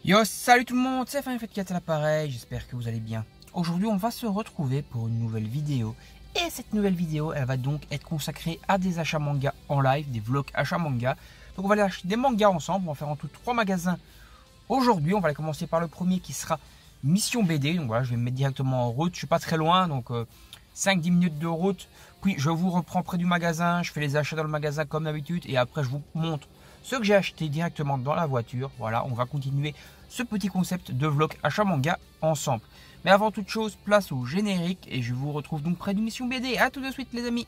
Yo, salut tout le monde, c'est Fun4 à l'appareil, j'espère que vous allez bien. Aujourd'hui, on va se retrouver pour une nouvelle vidéo. Et cette nouvelle vidéo, elle va donc être consacrée à des achats manga en live, des vlogs achats manga. Donc on va aller acheter des mangas ensemble, on va faire en tout 3 magasins aujourd'hui. On va aller commencer par le premier qui sera Mission BD. Donc voilà, je vais me mettre directement en route, je suis pas très loin, donc 5-10 minutes de route. Puis je vous reprends près du magasin, je fais les achats dans le magasin comme d'habitude. Et après je vous montre ce que j'ai acheté directement dans la voiture. Voilà, on va continuer ce petit concept de vlog achat manga ensemble. Mais avant toute chose, place au générique et je vous retrouve donc près du Mission BD. A tout de suite les amis.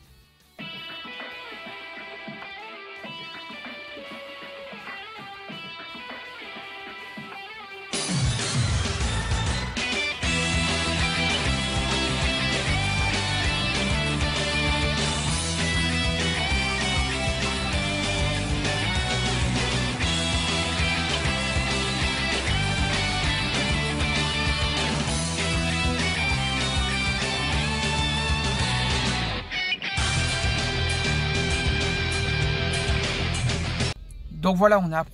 Donc voilà, on est à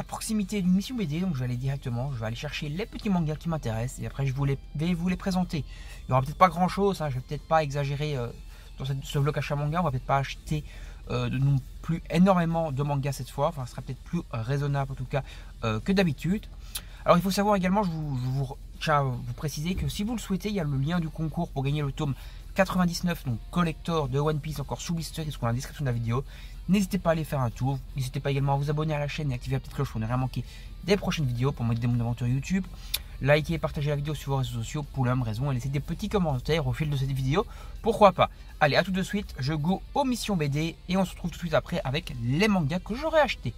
proximité d'une Mission BD, donc je vais aller directement, je vais aller chercher les petits mangas qui m'intéressent et après je vais vous les présenter. Il n'y aura peut-être pas grand chose, hein, je vais peut-être pas exagérer dans ce vlog achat manga, on va peut-être pas acheter non plus énormément de mangas cette fois, enfin ce sera peut-être plus raisonnable en tout cas que d'habitude. Alors il faut savoir également, je tiens à vous préciser que si vous le souhaitez, il y a le lien du concours pour gagner le tome 99, donc collector de One Piece, encore sous blister, qui se trouve dans la description de la vidéo. N'hésitez pas à aller faire un tour, n'hésitez pas également à vous abonner à la chaîne et activer la petite cloche pour ne rien manquer des prochaines vidéos pour m'aider mon aventure YouTube. Likez et partagez la vidéo sur vos réseaux sociaux pour la même raison et laissez des petits commentaires au fil de cette vidéo, pourquoi pas. Allez, à tout de suite, je go aux missions BD et on se retrouve tout de suite après avec les mangas que j'aurais achetés.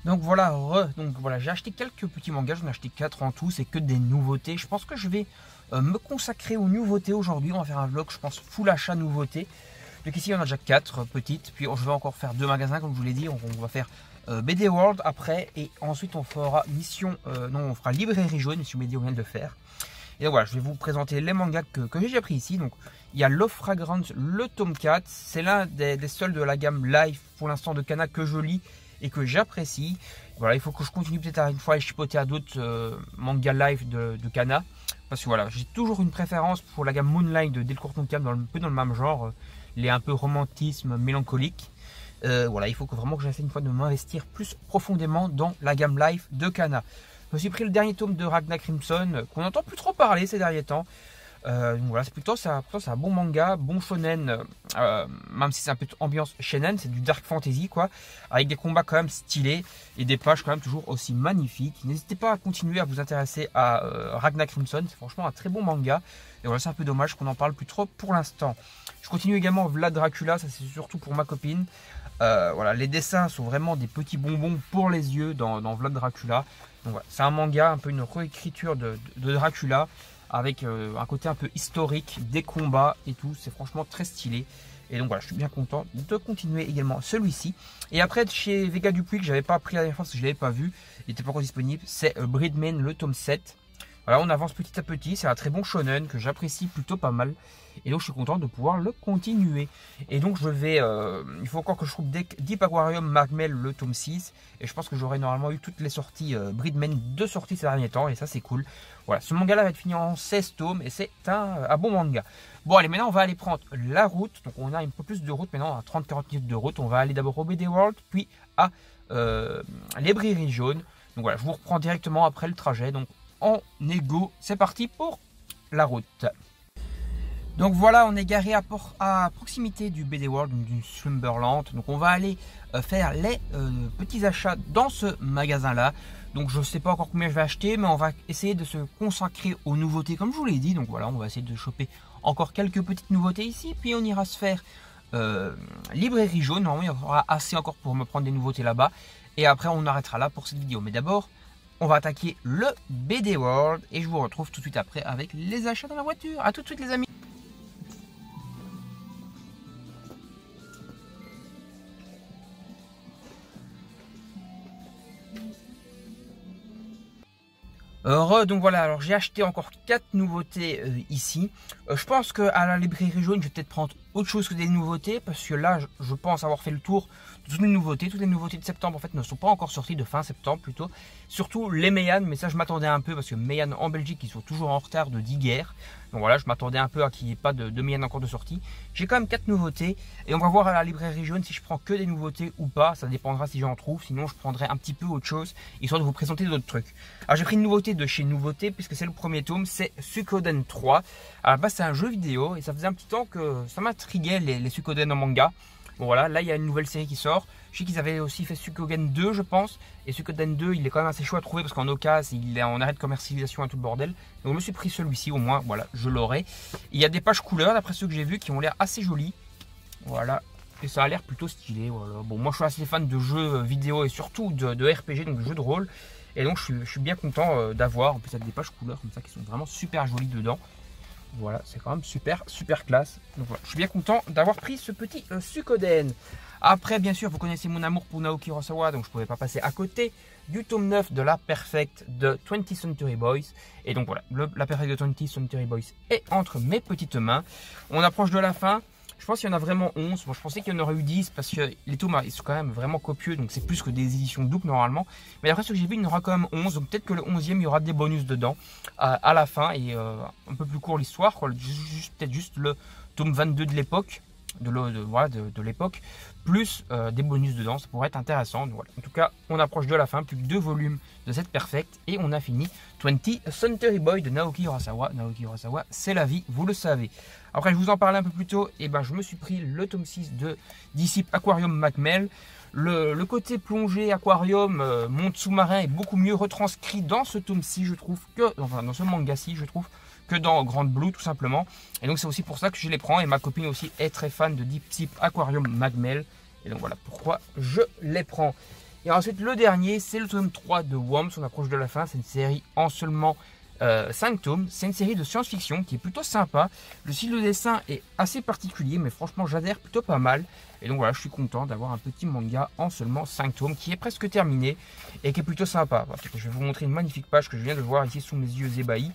Donc voilà, j'ai acheté quelques petits mangas, j'en ai acheté 4 en tout, c'est que des nouveautés. Je pense que je vais me consacrer aux nouveautés aujourd'hui, on va faire un vlog je pense full achat nouveautés. Donc ici il y en a déjà 4 petites, puis je vais encore faire 2 magasins comme je vous l'ai dit, on va faire BD World après et ensuite on fera on fera Librairie Jaune, Mission BD on vient de le faire. Et donc voilà, je vais vous présenter les mangas que j'ai déjà pris ici. Donc il y a Love Fragrance, le tome 4, c'est l'un des seuls de la gamme Live pour l'instant de Kana que je lis et que j'apprécie. Voilà, il faut que je continue peut-être à une fois à chipoter à d'autres mangas live de Kana. Parce que voilà, j'ai toujours une préférence pour la gamme Moonlight de Delcourt Tonkam, un peu dans le même genre, les un peu romantisme, mélancolique. Voilà, il faut vraiment que j'essaie une fois de m'investir plus profondément dans la gamme live de Kana. Je me suis pris le dernier tome de Ragnar Crimson, qu'on n'entend plus trop parler ces derniers temps. Voilà, c'est plutôt ça, c'est un bon manga, bon shonen, même si c'est un peu ambiance shonen, c'est du dark fantasy quoi, avec des combats quand même stylés et des pages quand même toujours aussi magnifiques. N'hésitez pas à continuer à vous intéresser à Ragnar Crimson, c'est franchement un très bon manga. Et voilà, c'est un peu dommage qu'on n'en parle plus trop pour l'instant. Je continue également Vlad Dracula, ça c'est surtout pour ma copine. Voilà, les dessins sont vraiment des petits bonbons pour les yeux dans Vlad Dracula. Donc voilà, c'est un manga, un peu une réécriture de Dracula, avec un côté un peu historique, des combats et tout, c'est franchement très stylé. Et donc voilà, je suis bien content de continuer également celui-ci. Et après, chez Vega Dupuis, que j'avais pas pris la dernière fois parce que je l'avais pas vu, il n'était pas encore disponible, c'est Breedman, le tome 7. Voilà, on avance petit à petit, c'est un très bon shonen que j'apprécie plutôt pas mal. Et donc je suis content de pouvoir le continuer. Et donc je vais, il faut encore que je trouve Deep Aquarium Magmel le tome 6. Et je pense que j'aurai normalement eu toutes les sorties Breedman de sortie ces derniers temps. Et ça c'est cool. Voilà, ce manga là va être fini en 16 tomes et c'est un bon manga. Bon allez, maintenant on va aller prendre la route. Donc on a un peu plus de route maintenant, à 30-40 minutes de route. On va aller d'abord au BD World, puis à Librairie Jaune. Donc voilà, je vous reprends directement après le trajet. Donc en égo, c'est parti pour la route. Donc voilà, on est garé à proximité du BD World, du Slumberland. Donc on va aller faire les petits achats dans ce magasin là. Donc je ne sais pas encore combien je vais acheter, mais on va essayer de se consacrer aux nouveautés comme je vous l'ai dit. Donc voilà, on va essayer de choper encore quelques petites nouveautés ici. Puis on ira se faire Librairie Jaune. Normalement il y aura assez encore pour me prendre des nouveautés là-bas. Et après on arrêtera là pour cette vidéo. Mais d'abord, on va attaquer le BD World. Et je vous retrouve tout de suite après avec les achats dans la voiture. A tout de suite les amis. Donc voilà, alors j'ai acheté encore 4 nouveautés ici. Je pense qu'à la librairie jaune, je vais peut-être prendre autre chose que des nouveautés, parce que là, je pense avoir fait le tour de toutes les nouveautés. Toutes les nouveautés de septembre, en fait, ne sont pas encore sorties, de fin septembre plutôt. Surtout les Meian, mais ça, je m'attendais un peu, parce que Meian en Belgique, ils sont toujours en retard de 10 guerres. Donc voilà, je m'attendais un peu à qu'il n'y ait pas de Meian encore de sortie. J'ai quand même 4 nouveautés, et on va voir à la librairie jaune si je prends que des nouveautés ou pas. Ça dépendra si j'en trouve, sinon je prendrai un petit peu autre chose, histoire de vous présenter d'autres trucs. Alors j'ai pris une nouveauté de chez Nouveauté, puisque c'est le premier tome, c'est Suikoden 3. À la base, c'est un jeu vidéo, et ça faisait un petit temps que ça m'intriguait les Suikoden en manga. Bon voilà, là il y a une nouvelle série qui sort. Je sais qu'ils avaient aussi fait Suikoden 2 je pense. Et Suikoden 2 il est quand même assez chaud à trouver parce qu'en occasion il est en arrêt de commercialisation et tout le bordel. Donc je me suis pris celui-ci au moins, voilà, je l'aurai. Il y a des pages couleurs d'après ceux que j'ai vus qui ont l'air assez jolies. Voilà, et ça a l'air plutôt stylé. Voilà. Bon, moi je suis assez fan de jeux vidéo et surtout de RPG, donc de jeux de rôle. Et donc je suis bien content d'avoir, en plus avec des pages couleurs comme ça qui sont vraiment super jolies dedans. Voilà, c'est quand même super classe. Donc voilà, je suis bien content d'avoir pris ce petit Suikoden. Après, bien sûr, vous connaissez mon amour pour Naoki Urasawa, donc je ne pouvais pas passer à côté du tome 9 de la Perfect de 20th Century Boys. Et donc voilà, la Perfect de 20th Century Boys est entre mes petites mains. On approche de la fin. Je pense qu'il y en a vraiment 11. Moi, je pensais qu'il y en aurait eu 10 parce que les tomes ils sont quand même vraiment copieux. Donc, c'est plus que des éditions doubles normalement. Mais d'après ce que j'ai vu, il y en aura quand même 11. Donc, peut-être que le 11e, il y aura des bonus dedans à la fin. Et un peu plus court l'histoire. Peut-être juste le tome 22 de l'époque. De l'époque. Plus des bonus dedans. Ça pourrait être intéressant. Donc, voilà. En tout cas, on approche de la fin. Plus que 2 volumes de cette Perfect. Et on a fini 20th Century Boy de Naoki Urasawa. Naoki Urasawa, c'est la vie, vous le savez. Après, je vous en parlais un peu plus tôt, et ben, je me suis pris le tome 6 de Disciple Aquarium Macmel. Le côté plongée, aquarium, monde sous-marin est beaucoup mieux retranscrit dans ce tome-ci, je trouve, dans ce manga-ci, je trouve, que dans Grand Blue, tout simplement. Et donc, c'est aussi pour ça que je les prends. Et ma copine aussi est très fan de Disciple Aquarium Macmel. Et donc, voilà pourquoi je les prends. Et ensuite, le dernier, c'est le tome 3 de Worms. On approche de la fin. C'est une série en seulement 5 tomes. C'est une série de science-fiction qui est plutôt sympa. Le style de dessin est assez particulier, mais franchement, j'adhère plutôt pas mal. Et donc voilà, je suis content d'avoir un petit manga en seulement 5 tomes qui est presque terminé et qui est plutôt sympa. Voilà, je vais vous montrer une magnifique page que je viens de voir ici sous mes yeux ébahis.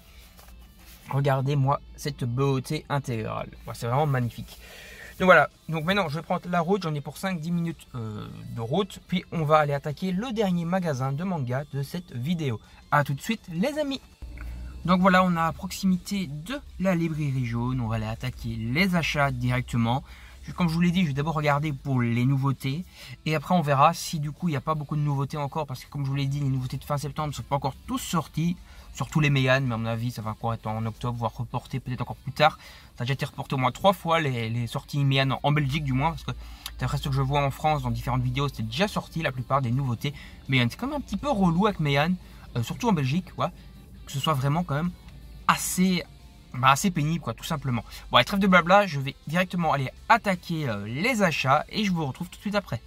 Regardez-moi cette beauté intégrale. Voilà, c'est vraiment magnifique. Donc voilà, donc maintenant je vais prendre la route, j'en ai pour 5-10 minutes de route, puis on va aller attaquer le dernier magasin de manga de cette vidéo. A tout de suite les amis. Donc voilà, on est à proximité de la librairie jaune, on va aller attaquer les achats directement. Comme je vous l'ai dit, je vais d'abord regarder pour les nouveautés et après on verra si du coup il n'y a pas beaucoup de nouveautés encore parce que comme je vous l'ai dit, les nouveautés de fin septembre ne sont pas encore tous sorties, surtout les Meian, mais à mon avis ça va encore être en octobre, voire reporté peut-être encore plus tard. Ça a déjà été reporté au moins 3 fois les sorties Meian en Belgique du moins parce que d'après ce que je vois en France dans différentes vidéos, c'était déjà sorti la plupart des nouveautés Meian. C'est quand même un petit peu relou avec Meian, surtout en Belgique, ouais, que ce soit vraiment quand même assez pénible quoi, tout simplement. Bon, allez, trêve de blabla, je vais directement aller attaquer les achats et je vous retrouve tout de suite après.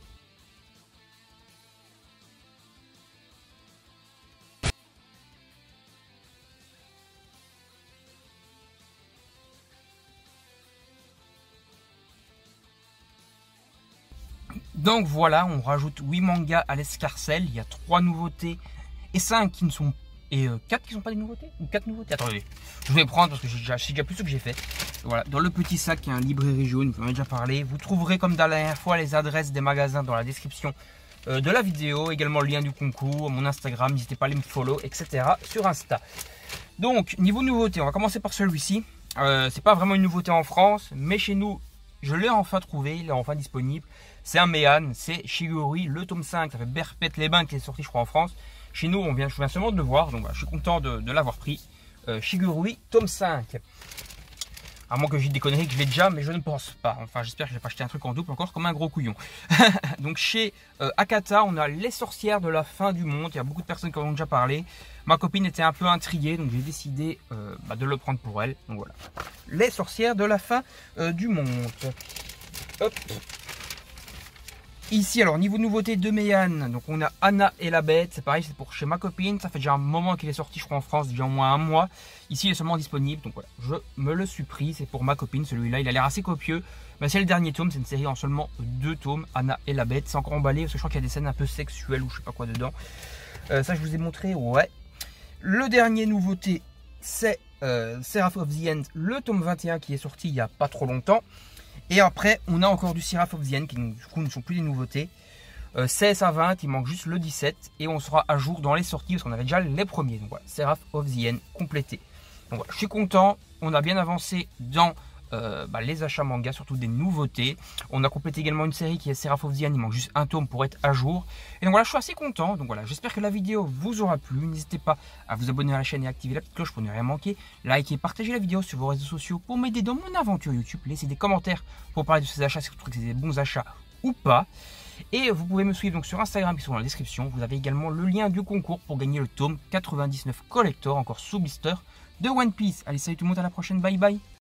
Donc voilà, on rajoute 8 mangas à l'escarcelle, il y a 3 nouveautés et 5 qui ne sont et 4 qui ne sont pas des nouveautés ou 4 nouveautés. Attendez, je vais prendre parce que c'est déjà plus ce que j'ai fait. Voilà, dans le petit sac, il y a un librairie jaune, j'en ai déjà parlé. Vous trouverez comme dans la dernière fois les adresses des magasins dans la description de la vidéo. Également le lien du concours, mon Instagram, n'hésitez pas à aller me follow, etc. sur Insta. Donc, niveau nouveauté, on va commencer par celui-ci. C'est pas vraiment une nouveauté en France, mais chez nous, je l'ai enfin trouvé, il est enfin disponible. C'est un Meian, c'est Shigurui, le tome 5, ça fait Berpète les Bains qui est sorti je crois en France. Chez nous, je viens seulement de le voir, donc voilà, je suis content de l'avoir pris. Shigurui, tome 5. À moins que j'ai des conneries que je l'ai déjà, mais je ne pense pas. Enfin, j'espère que je n'ai pas acheté un truc en double encore comme un gros couillon. Donc chez Akata, on a les sorcières de la fin du monde. Il y a beaucoup de personnes qui en ont déjà parlé. Ma copine était un peu intriguée, donc j'ai décidé de le prendre pour elle. Donc voilà, les sorcières de la fin du monde. Hop. Ici, alors niveau nouveauté de Meian, donc on a Anna et la bête, c'est pareil, c'est pour chez ma copine, ça fait déjà un moment qu'il est sorti, je crois en France, déjà au moins un mois. Ici, il est seulement disponible, donc voilà, je me le suis pris, c'est pour ma copine, celui-là, il a l'air assez copieux. Mais c'est le dernier tome, c'est une série en seulement 2 tomes, Anna et la bête, c'est encore emballé, parce que je crois qu'il y a des scènes un peu sexuelles ou je sais pas quoi dedans. Ça, je vous ai montré, ouais. Le dernier nouveauté, c'est Seraph of the End, le tome 21 qui est sorti il n'y a pas trop longtemps. Et après, on a encore du Seraph of the End qui du coup ne sont plus des nouveautés. 16 à 20, il manque juste le 17 et on sera à jour dans les sorties parce qu'on avait déjà les premiers. Donc voilà, Seraph of the End complété. Donc voilà, je suis content, on a bien avancé dans les achats manga, surtout des nouveautés. On a complété également une série qui est Seraph of the End, il manque juste un tome pour être à jour. Et donc voilà, je suis assez content. Donc voilà, j'espère que la vidéo vous aura plu. N'hésitez pas à vous abonner à la chaîne et activer la petite cloche pour ne rien manquer. Likez, partagez la vidéo sur vos réseaux sociaux pour m'aider dans mon aventure YouTube. Laissez des commentaires pour parler de ces achats, si vous trouvez que c'est des bons achats ou pas. Et vous pouvez me suivre donc sur Instagram qui sont dans la description. Vous avez également le lien du concours pour gagner le tome 99 Collector, encore sous blister, de One Piece. Allez, salut tout le monde, à la prochaine, bye bye.